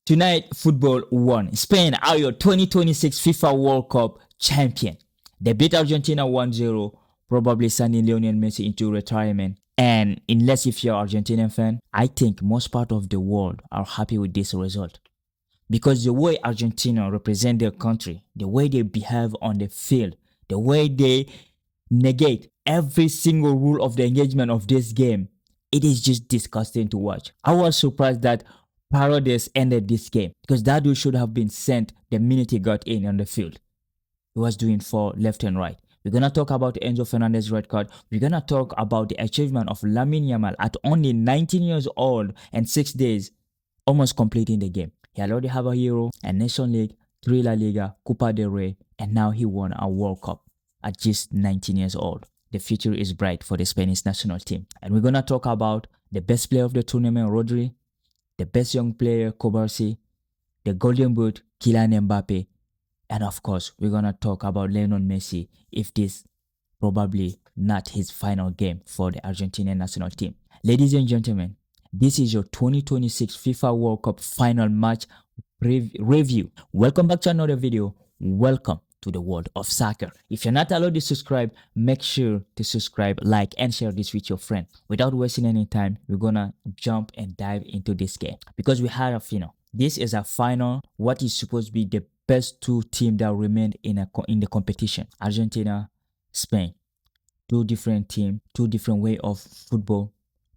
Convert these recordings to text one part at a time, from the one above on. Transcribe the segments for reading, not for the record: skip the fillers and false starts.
Tonight, football won. Spain are your 2026 FIFA World Cup champion. They beat Argentina 1-0, probably sending Lionel Messi into retirement. And unless if you're an Argentinian fan, I think most part of the world are happy with this result. Because the way Argentina represent their country, the way they behave on the field, the way they negate every single rule of the engagement of this game, it is just disgusting to watch. I was surprised that Paredes ended this game because that dude should have been sent the minute he got in on the field. He was doing for left and right. We're going to talk about Enzo Fernandez red card. We're going to talk about the achievement of Lamine Yamal at only 19 years old and 6 days, almost completing the game. He already have a Euro, a Nation League, 3 La Liga, Copa del Rey, and now he won a World Cup at just 19 years old. The future is bright for the Spanish national team. And we're going to talk about the best player of the tournament, Rodri, the best young player, Kobel, the Golden Boot, Kylian Mbappé, and of course, we're going to talk about Lionel Messi if this probably not his final game for the Argentinian national team. Ladies and gentlemen, this is your 2026 FIFA World Cup final match review. Welcome back to another video. Welcome to the world of soccer. If you're not allowed to subscribe, make sure to subscribe, like, and share this with your friend. Without wasting any time, we're gonna jump and dive into this game because we had a final. This is a final. What is supposed to be the best two teams that remained in the competition: Argentina, Spain. Two different teams, two different way of football,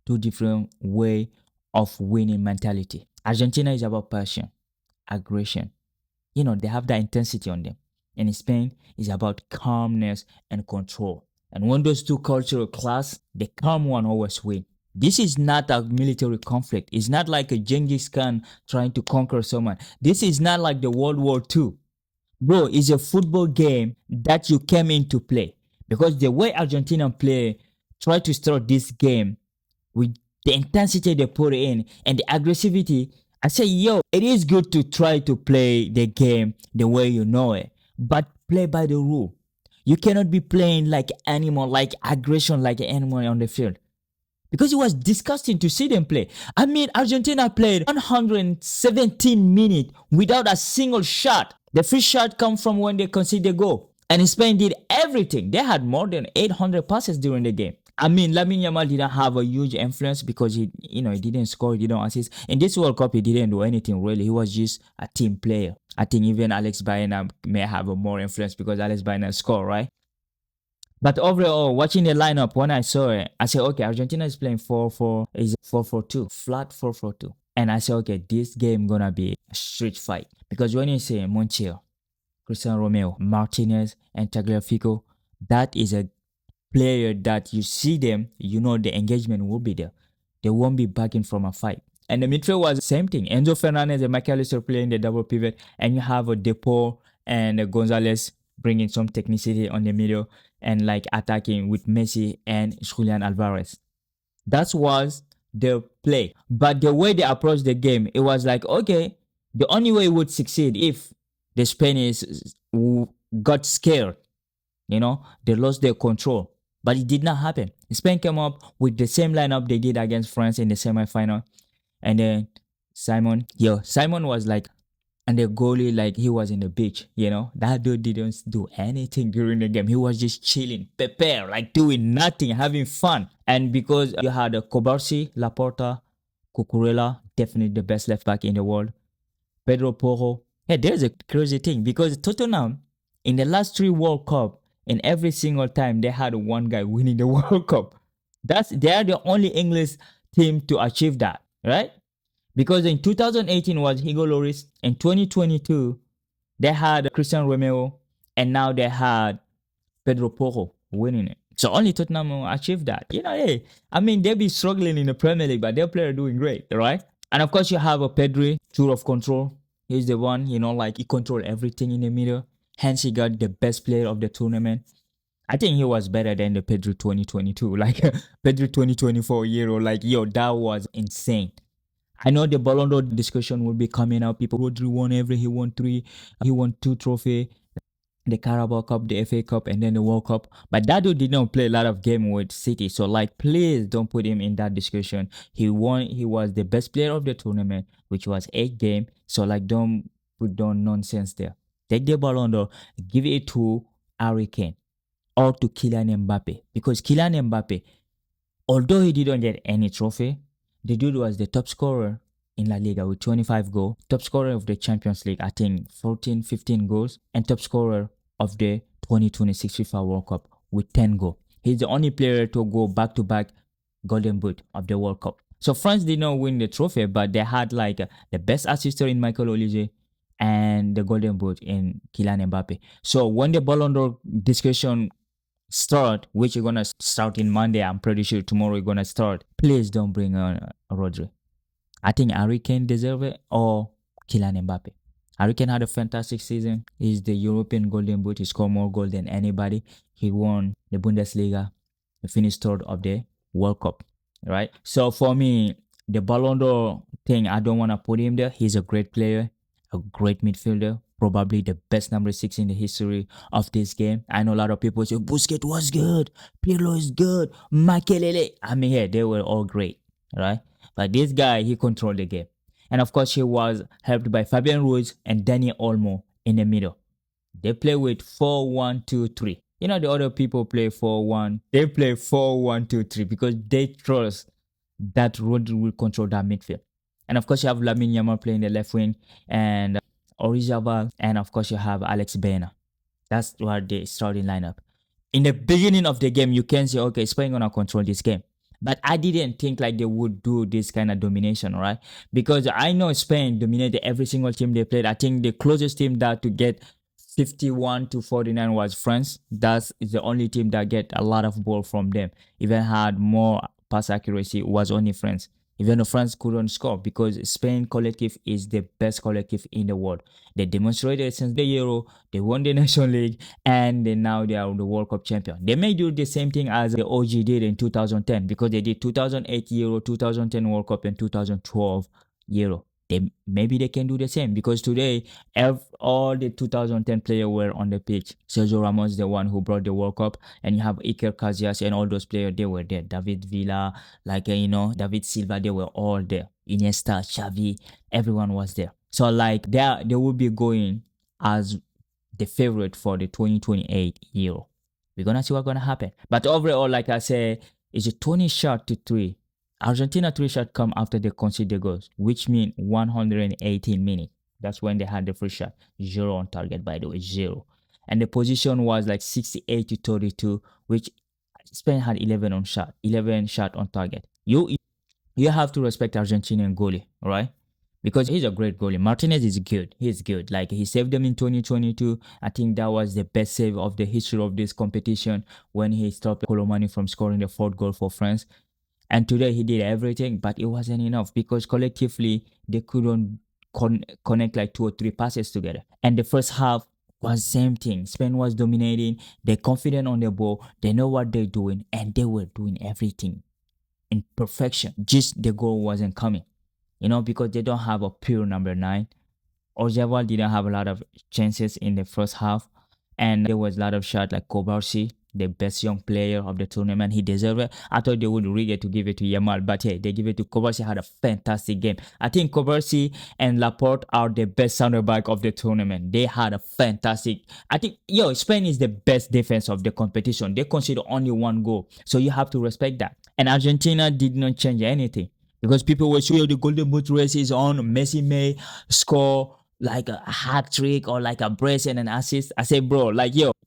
two different way of winning mentality. Argentina is about passion, aggression. You know, they have that intensity on them. And in Spain, is about calmness and control. And when those two cultural clash, the calm one always wins. This is not a military conflict. It's not like a Genghis Khan trying to conquer someone. This is not like the World War II. Bro, it's a football game that you came in to play. Because the way Argentina play, try to start this game with the intensity they put in and the aggressivity, I say, yo, it is good to try to play the game the way you know it. But play by the rule. You cannot be playing like animal, like aggression, like an animal on the field. Because it was disgusting to see them play. I mean, Argentina played 117 minutes without a single shot. The first shot come from when they conceded the goal. And Spain did everything. They had more than 800 passes during the game. I mean, Lamine Yamal didn't have a huge influence because he didn't score, he didn't assist. In this World Cup, he didn't do anything really. He was just a team player. I think even Alex Baena may have a more influence because Alex Baena scored, right? But overall, watching the lineup, when I saw it, I said, okay, Argentina is playing 4-4-2, flat 4-4-2. And I said, okay, this game gonna be a street fight. Because when you say Montiel, Cristiano Romeo, Martinez, and Tagliafico, that is a player that you see them, you know the engagement will be there. They won't be backing from a fight. And the midfield was the same thing. Enzo Fernandez and McAllister playing the double pivot, and you have a Depot and Gonzalez bringing some technicity on the middle and like attacking with Messi and Julian Alvarez. That was the play. But the way they approached the game, it was like, okay, the only way it would succeed if the Spanish got scared. You know, they lost their control. But it did not happen. Spain came up with the same lineup they did against France in the semi-final. And then Simon was like, and the goalie, like, he was in the beach, you know. That dude didn't do anything during the game. He was just chilling, prepare, like doing nothing, having fun. And because you had Kobel, Laporta, Cucurella, definitely the best left back in the world, Pedro Porro. Hey, there's a crazy thing because Tottenham, in the last 3 World Cup, and every single time they had one guy winning the World Cup. They are the only English team to achieve that, right? Because in 2018 was Hugo Lloris. In 2022, they had Cristiano Romeo, and now they had Pedro Porro winning it. So only Tottenham achieved that. You know, hey, I mean, they'll be struggling in the Premier League, but their players are doing great, right? And of course, you have a Pedri, tour of control. He's the one, you know, like he controlled everything in the middle. Hence, he got the best player of the tournament. I think he was better than the Pedri 2022. Like, Pedri 2024 Euro, like, yo, that was insane. I know the Ballon d'Or discussion will be coming out. People, Rodri won he won 3, he won 2 trophies. the Carabao Cup, the FA Cup, and then the World Cup. But that dude did not play a lot of game with City. So like, please don't put him in that discussion. He won. He was the best player of the tournament, which was 8 games. So like, don't put down nonsense there. Take the Ballon d'Or, give it to Harry Kane or to Kylian Mbappe, because Kylian Mbappe, although he didn't get any trophy, the dude was the top scorer in La Liga with 25 goals, top scorer of the Champions League, I think 14, 15 goals, and top scorer of the 2026 FIFA World Cup with 10 goals. He's the only player to go back to back Golden Boot of the World Cup. So France did not win the trophy, but they had like the best assister in Michael Olise and the Golden Boot in Kylian Mbappe. So when the Ballon d'Or discussion start, which you're gonna start in Monday, I'm pretty sure tomorrow you're gonna start, please don't bring on Rodri. I think Harry Kane deserve it or Kylian Mbappe. Harry Kane had a fantastic season. He's the European Golden Boot. He scored more goals than anybody. He won the Bundesliga. He finished third of the World Cup, right? So for me, the Ballon d'Or thing, I don't want to put him there. He's a great player, a great midfielder, probably the best number 6 in the history of this game. I know a lot of people say Busquets was good, Pirlo is good, Makelele. I mean, yeah, they were all great, right? But this guy, he controlled the game. And of course, he was helped by Fabian Ruiz and Dani Olmo in the middle. They play with 4-1-2-3. You know, the other people play 4-1. They play 4-1-2-3 because they trust that Rodri will control that midfield. And of course, you have Lamine Yamal playing the left wing and Orizabal. And of course, you have Alex Baena. That's what the starting lineup. In the beginning of the game, you can say, okay, Spain gonna control this game. But I didn't think like they would do this kind of domination, right? Because I know Spain dominated every single team they played. I think the closest team that to get 51-49 was France. That's the only team that get a lot of ball from them. Even had more pass accuracy was only France. Even though France couldn't score because Spain collective is the best collective in the world. They demonstrated since the Euro, they won the Nation League, and now they are the World Cup champion. They may do the same thing as the OG did in 2010 because they did 2008 Euro, 2010 World Cup, and 2012 Euro. Maybe they can do the same because today all the 2010 players were on the pitch. Sergio Ramos, the one who brought the World Cup, and you have Iker Casillas and all those players, they were there. David Villa, David Silva, they were all there. Iniesta, Xavi, everyone was there. So like they will be going as the favorite for the 2028 Euro. We're gonna see what's gonna happen. But overall, like I said, it's a 20 shot to 3. Argentina 3 shot come after they concede the goals, which means 118 minutes. That's when they had the free shot. 0 on target, by the way, 0. And the position was like 68 to 32, which Spain had 11 shot on target. You have to respect Argentinian goalie, right? Because he's a great goalie. Martinez is good. He's good. Like he saved them in 2022. I think that was the best save of the history of this competition when he stopped Colomani from scoring the 4th goal for France. And today he did everything, but it wasn't enough because collectively they couldn't connect like 2 or 3 passes together. And the first half was same thing. Spain was dominating. They're confident on the ball. They know what they're doing, and they were doing everything in perfection. Just the goal wasn't coming, because they don't have a pure number 9. Orzabal didn't have a lot of chances in the first half, and there was a lot of shots like Kobel, the best young player of the tournament. He deserved it. I thought they would really get to give it to Yamal, but hey, they give it to Kobel. Had a fantastic game. I think Kobel and Laporte are the best center back of the tournament. They had a fantastic. I think Spain is the best defense of the competition. They conceded only 1 goal, so you have to respect that. And Argentina did not change anything because people were saying the Golden Boot race is on. Messi may score like a hat trick or like a brace and an assist. I say, bro,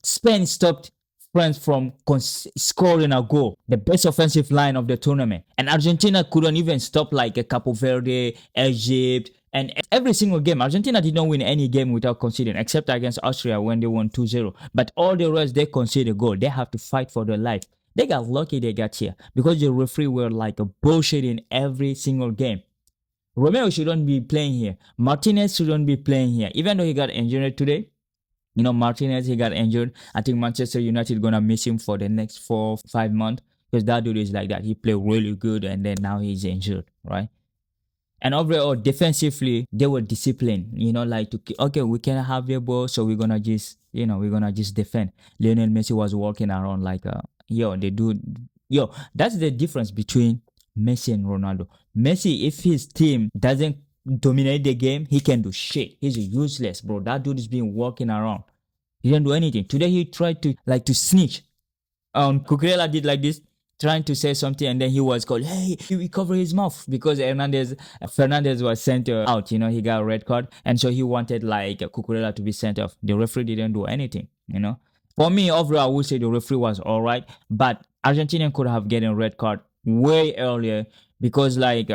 Spain stopped France from scoring a goal, the best offensive line of the tournament. And Argentina couldn't even stop like a Capo Verde, Egypt, and every single game. Argentina did not win any game without conceding, except against Austria when they won 2-0. But all the rest, they conceded a goal. They have to fight for their life. They got lucky they got here because the referee were like a bullshit in every single game. Romeo shouldn't be playing here. Martinez shouldn't be playing here. Even though he got injured today, Martinez, he got injured. I think Manchester United gonna miss him for the next 4-5 months because that dude is like that. He played really good and then now he's injured, right? And overall, defensively, they were disciplined. Like okay, we can have the ball, so we're gonna just, we're gonna just defend. Lionel Messi was walking around like, they do, That's the difference between Messi and Ronaldo. Messi, if his team doesn't dominate the game, he can do shit. He's useless, bro. That dude is being walking around. He didn't do anything. Today he tried to snitch. Cucurella did like this, trying to say something, and then he was called. Hey, he covered his mouth because Fernandez was sent out. He got a red card, and so he wanted like Cucurella to be sent off. The referee didn't do anything. For me, overall, I would say the referee was all right, but Argentina could have gotten a red card way earlier because like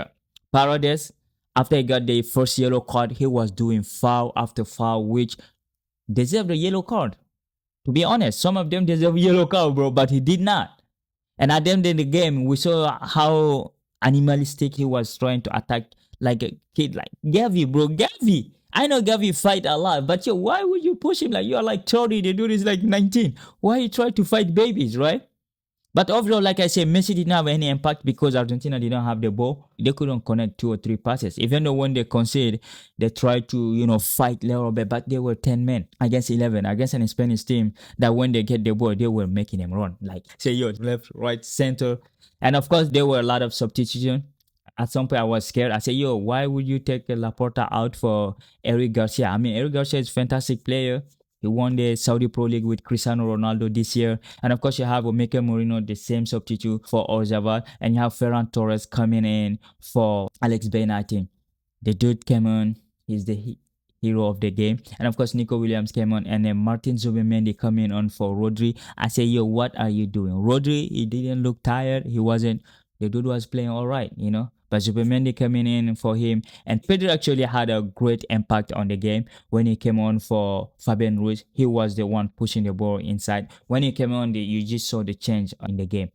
Paredes, after he got the first yellow card, he was doing foul after foul, which deserved a yellow card. To be honest, some of them deserve yellow card, bro, but he did not. And at the end of the game, we saw how animalistic he was trying to attack like a kid, like Gavi, bro. Gavi. I know Gavi fight a lot, but why would you push him? Like, you're like 30, the dude is like 19. Why you try to fight babies, right? But overall, like I said, Messi didn't have any impact because Argentina didn't have the ball. They couldn't connect 2 or 3 passes. Even though when they conceded, they tried to, fight a little bit, but they were 10 men against 11, against an Spanish team that when they get the ball, they were making them run. Like, say, left, right, center. And of course, there were a lot of substitution. At some point, I was scared. I said, why would you take Laporta out for Eric Garcia? I mean, Eric Garcia is a fantastic player. He won the Saudi Pro League with Cristiano Ronaldo this year. And of course, you have Mikel Merino, the same substitute for Orzabal. And you have Ferran Torres coming in for Alex Benatin. The dude came on. He's the hero of the game. And of course, Nico Williams came on. And then Martin Zubimendi coming on for Rodri. I say, what are you doing? Rodri, he didn't look tired. He wasn't. The dude was playing all right, But Zubimendi coming in for him. And Pedro actually had a great impact on the game. When he came on for Fabian Ruiz, he was the one pushing the ball inside. When he came on, you just saw the change in the game.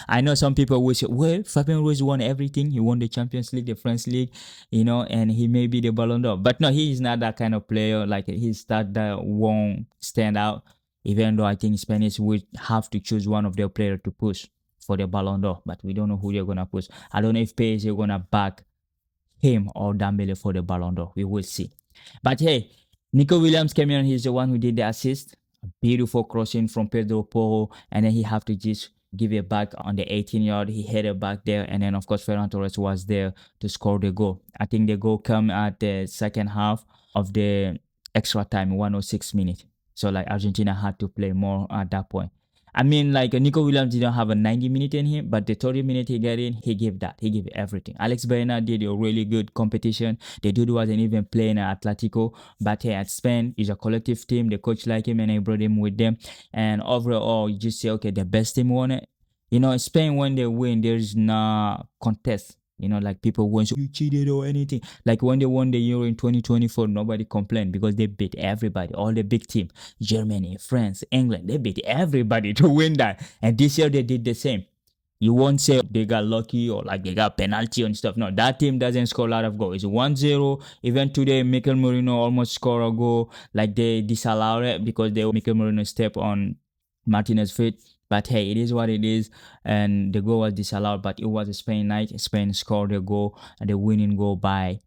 I know some people will say, well, Fabian Ruiz won everything. He won the Champions League, the French League, and he may be the Ballon d'Or. But no, he is not that kind of player. Like, his stat that won't stand out. Even though I think Spanish would have to choose one of their players to push for the Ballon d'Or, but we don't know who they're gonna push. I don't know if PSG is gonna back him or Dembele for the Ballon d'Or. We will see. But hey, Nico Williams came in. He's the one who did the assist. A beautiful crossing from Pedro Porro, and then he have to just give it back on the 18-yard. He headed back there, and then of course Ferran Torres was there to score the goal. I think the goal come at the second half of the extra time, 106 minutes. So like Argentina had to play more at that point. I mean, like Nico Williams didn't have a 90-minute in him, but the 30-minute he got in, he gave that. He gave everything. Alex Baena did a really good competition. The dude wasn't even playing at Atletico, but hey, at Spain, it's a collective team. The coach liked him and he brought him with them. And overall, you just say, okay, the best team won it. Spain, when they win, there's no contest. Like people won't say you cheated or anything. Like when they won the Euro in 2024, nobody complained because they beat everybody, all the big team, Germany, France, England, they beat everybody to win that. And this year they did the same. You won't say they got lucky or like they got penalty and stuff. No, that team doesn't score a lot of goals. It's 1-0. Even today, Mikel Merino almost scored a goal. Like they disallowed it because Mikel Merino stepped on Martinez's feet. But hey, it is what it is. And the goal was disallowed, but it was a Spain night. Spain scored a goal, and the winning goal by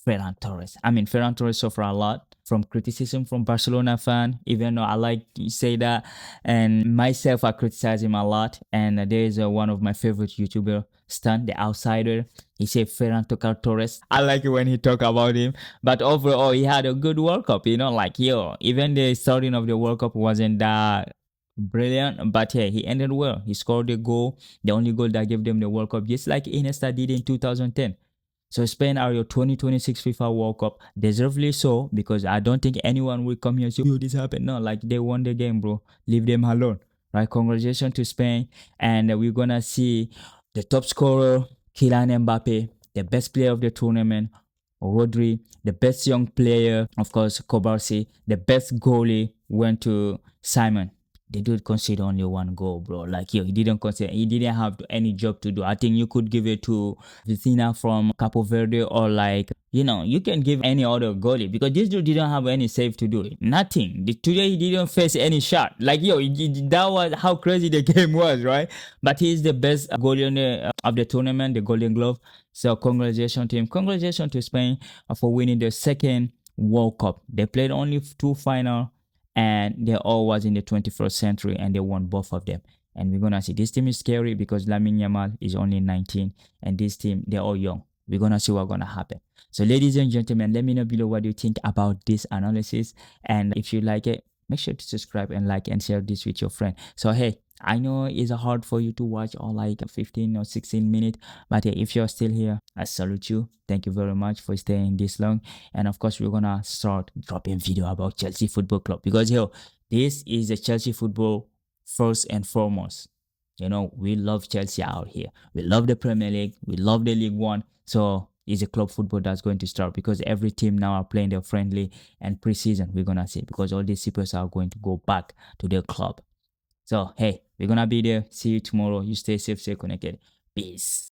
Ferran Torres. I mean, Ferran Torres suffered a lot from criticism from Barcelona fan, even though I like to say that. And myself, I criticize him a lot. And there is one of my favorite YouTuber, Stan, the outsider. He said Ferran Torres. I like it when he talk about him. But overall, he had a good World Cup, like, even the starting of the World Cup wasn't that brilliant, but hey, he ended well. He scored a goal, the only goal that gave them the World Cup, just like Iniesta did in 2010. So Spain are your 2026 FIFA World Cup, deservedly so, because I don't think anyone will come here and say, this happened. No, like they won the game, bro. Leave them alone, right? Congratulations to Spain, and we're gonna see the top scorer, Kylian Mbappé, the best player of the tournament, Rodri, the best young player, of course, Kobel, the best goalie went to Simon. The dude conceded only one goal, bro. Like, he didn't concede. He didn't have any job to do. I think you could give it to Vicina from Capo Verde, or like, you can give any other goalie, because this dude didn't have any save to do. Nothing. Today he didn't face any shot. Like, that was how crazy the game was, right? But he's the best goalie of the tournament, the Golden Glove. So congratulations to him. Congratulations to Spain for winning their second World Cup. They played only two final, and they all was in the 21st century, and they won both of them. And we're gonna see this team is scary because Lamine Yamal is only 19, and this team they're all young. We're gonna see what's gonna happen. So, ladies and gentlemen, let me know below what you think about this analysis, and if you like it, make sure to subscribe and like and share this with your friend. So hey, I know it's hard for you to watch all like 15 or 16 minutes, but hey, if you're still here, I salute you. Thank you very much for staying this long. And of course, we're gonna start dropping video about Chelsea Football Club because yo, this is a Chelsea football first and foremost. You know, we love Chelsea out here. We love the Premier League. We love the League One. So it's a club football that's going to start because every team now are playing their friendly and preseason. We're gonna see because all these superstars are going to go back to their club. So hey, we're gonna be there. See you tomorrow. You stay safe, stay connected. Peace.